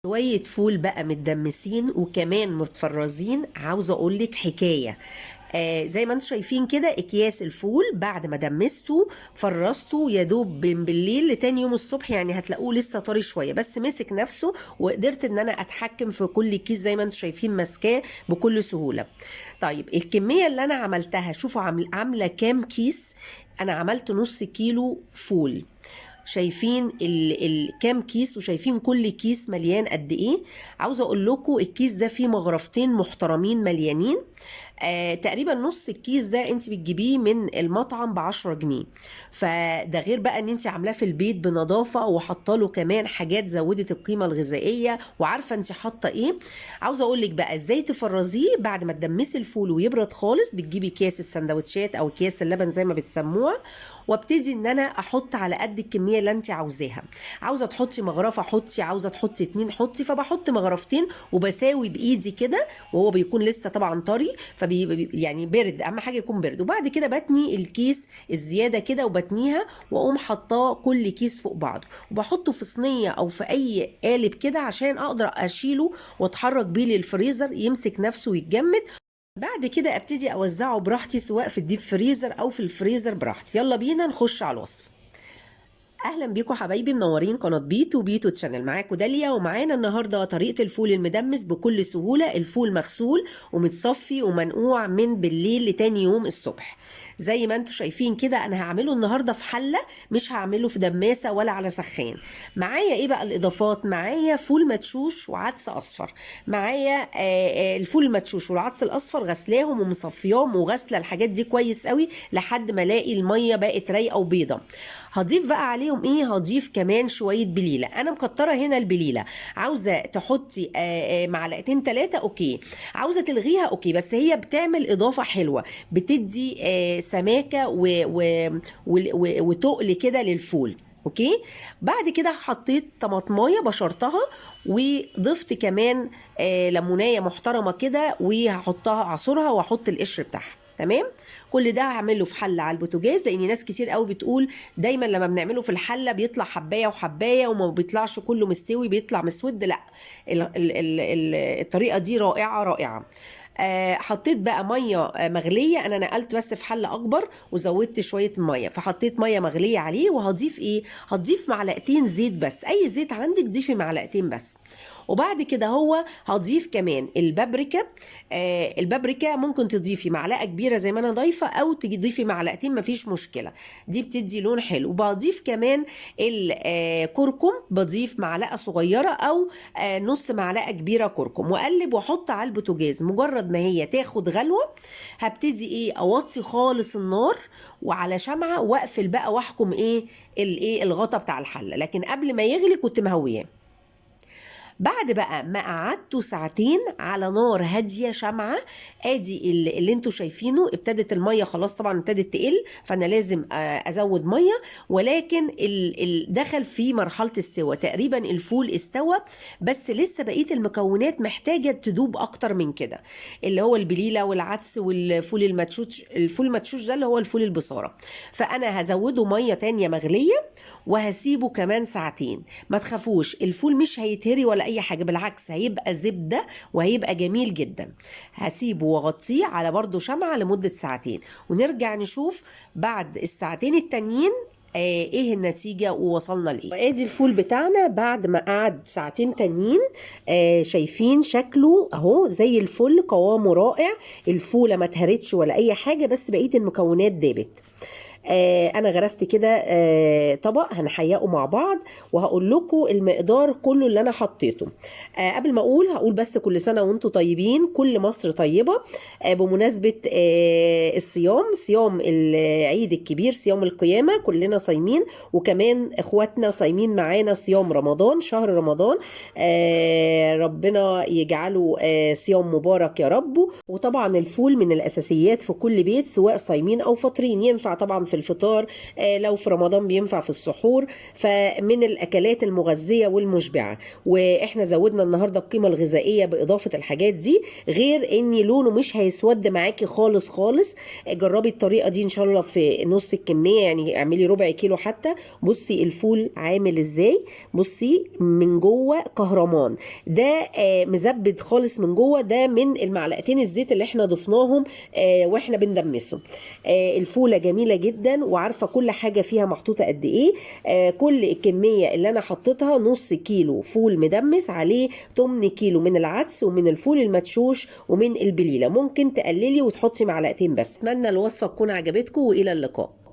شوية فول بقى متدمسين وكمان متفرزين. عاوزة اقولك حكاية. زي ما انتم شايفين كده اكياس الفول بعد ما دمسته فرزته يا دوب من بالليل لتاني يوم الصبح، يعني هتلاقوه لسه طري شويه بس مسك نفسه، وقدرت ان انا اتحكم في كل كيس زي ما انتم شايفين ماسكاه بكل سهوله. طيب الكميه اللي انا عملتها، شوفوا عامله كام كيس. انا عملت نص كيلو فول. شايفين كام كيس، وشايفين كل كيس مليان قد ايه. عاوزه اقول لكم الكيس ده فيه مغرفتين محترمين مليانين. تقريبا نص الكيس ده انت بتجيبيه من المطعم ب10 جنيه. فده غير بقى ان انت عاملاه في البيت بنظافه، وحاطه له كمان حاجات زودت القيمه الغذائيه، وعارفه انت حاطه ايه. عاوزه اقول لك بقى ازاي تفرزيه بعد ما تدمسي الفول ويبرد خالص. بتجيبي كيس السندوتشات او كيس اللبن زي ما بتسموها، وابتدي ان انا احط على قد الكميه اللي انت عاوزاها. عاوزه تحطي مغرفه حطي، عاوزه تحطي 2 حطي. فبحط مغرفتين وبساوي بايدي كده، وهو بيكون لسه طبعا طري، يعني بارد، اهم حاجه يكون بارد. وبعد كده بتني الكيس الزياده كده وبتنيها، واقوم حطاه كل كيس فوق بعضه، وبحطه في صينيه او في اي قالب كده عشان اقدر اشيله واتحرك بيه للفريزر يمسك نفسه ويتجمد. بعد كده ابتدي اوزعه براحتي، سواء في الديب فريزر او في الفريزر براحتي. يلا بينا نخش على الوصفه. اهلا بيكم حبايبي، منورين قناه بيتو تشانل. معاكم داليا، ومعانا النهارده طريقه الفول المدمس بكل سهوله. الفول مغسول ومتصفي ومنقوع من بالليل لتاني يوم الصبح. زي ما انتم شايفين كده انا هعمله النهارده في حله، مش هعمله في دماسه ولا على سخان. معايا ايه بقى الاضافات؟ معايا فول مدشوش وعدس اصفر. معايا الفول المدشوش والعدس الاصفر غسلاهم ومصفياهم وغسله الحاجات دي كويس قوي لحد ما الاقي الميه بقت رايقه وبيضه. هضيف بقى عليهم ايه؟ هضيف كمان شويه بليله. انا مكتره هنا البليله. عاوزه تحطي معلقتين 3 اوكي، عاوزه تلغيها اوكي، بس هي بتعمل اضافه حلوه، بتدي سماكه وتقل كده للفول. اوكي. بعد كده حطيت طماطمايه بشرتها، وضفت كمان ليمونايه محترمه كده، وهحطها اعصرها واحط القشر بتاعها. تمام. كل ده هعمله في حله على البوتاجاز، لان ناس كتير قوي بتقول دايما لما بنعمله في الحله بيطلع حبايه وحبايه وما بيطلعش كله مستوي، بيطلع مسود. لا، الطريقه دي رائعه رائعه. حطيت بقى ميه مغليه. انا نقلت بس في حله اكبر وزودت شويه ميه، فحطيت ميه مغليه عليه. وهضيف ايه؟ هضيف معلقتين زيت بس، اي زيت عندك ضيفي معلقتين بس. وبعد كده هو هضيف كمان البابريكا. البابريكا ممكن تضيفي معلقه كبيره زي ما انا ضايفه، او تضيفي معلقتين مفيش مشكله، دي بتدي لون حلو. وبضيف كمان الكركم، بضيف معلقه صغيره او نص معلقه كبيره كركم، واقلب واحط على البوتاجاز. مجرد ما هي تاخد غلوه هبتدي ايه؟ اوطي خالص النار وعلى شمعه، واقفل بقى واحكم الغطا بتاع الحله. لكن قبل ما يغلي كنت مهوياه. بعد بقى ما قعدته ساعتين على نار هاديه شمعه، ادي اللي انتوا شايفينه ابتدت الميه خلاص طبعا ابتدت تقل، فانا لازم ازود ميه. ولكن دخل في مرحله السوى تقريبا، الفول استوى، بس لسه بقيه المكونات محتاجه تدوب اكتر من كده، اللي هو البليله والعدس والفول المدشوش. الفول المدشوش ده اللي هو الفول البصاره. فانا هزوده ميه تانية مغليه، وهسيبه كمان ساعتين. ما تخافوش، الفول مش هيتهري ولا اي حاجه، بالعكس هيبقى زبده وهيبقى جميل جدا. هسيبه واغطيه على برضو شمعه لمده ساعتين، ونرجع نشوف بعد الساعتين التانيين ايه النتيجة ووصلنا لايه. ادي الفول بتاعنا بعد ما قعد ساعتين تانيين. شايفين شكله اهو زي الفل، قوامه رائع. الفولة ما اتهرتش ولا اي حاجة، بس بقية المكونات دابت. انا غرفت كده طبق هنحيقه مع بعض، وهقول لكم المقدار كله اللي انا حطيته. قبل ما هقول بس كل سنه وانتم طيبين، كل مصر طيبه. بمناسبه صيام العيد الكبير، صيام القيامه، كلنا صايمين، وكمان اخواتنا صايمين معانا صيام رمضان، شهر رمضان. ربنا يجعله صيام مبارك يا رب. وطبعا الفول من الاساسيات في كل بيت، سواء صايمين او فاطرين. ينفع طبعا في الفطار، لو في رمضان بينفع في السحور، فمن الأكلات المغذية والمشبعة. واحنا زودنا النهاردة القيمة الغذائية بإضافة الحاجات دي، غير ان لونه مش هيسود معاكي خالص خالص. جربي الطريقة دي ان شاء الله في نص الكمية، يعني اعملي ربع كيلو حتى. بصي الفول عامل ازاي، بصي من جوه كهرمان، ده مزبد خالص من جوه، ده من المعلقتين الزيت اللي احنا ضفناهم واحنا بندمسه. الفولة جميلة جدا، وعارفة كل حاجة فيها محطوطة قد ايه. كل الكمية اللي انا حطيتها نص كيلو فول مدمس، عليه 8 كيلو من العدس ومن الفول المدشوش ومن البليلة. ممكن تقللي وتحطي معلقتين بس. اتمنى الوصفة تكون عجبتكم، والى اللقاء.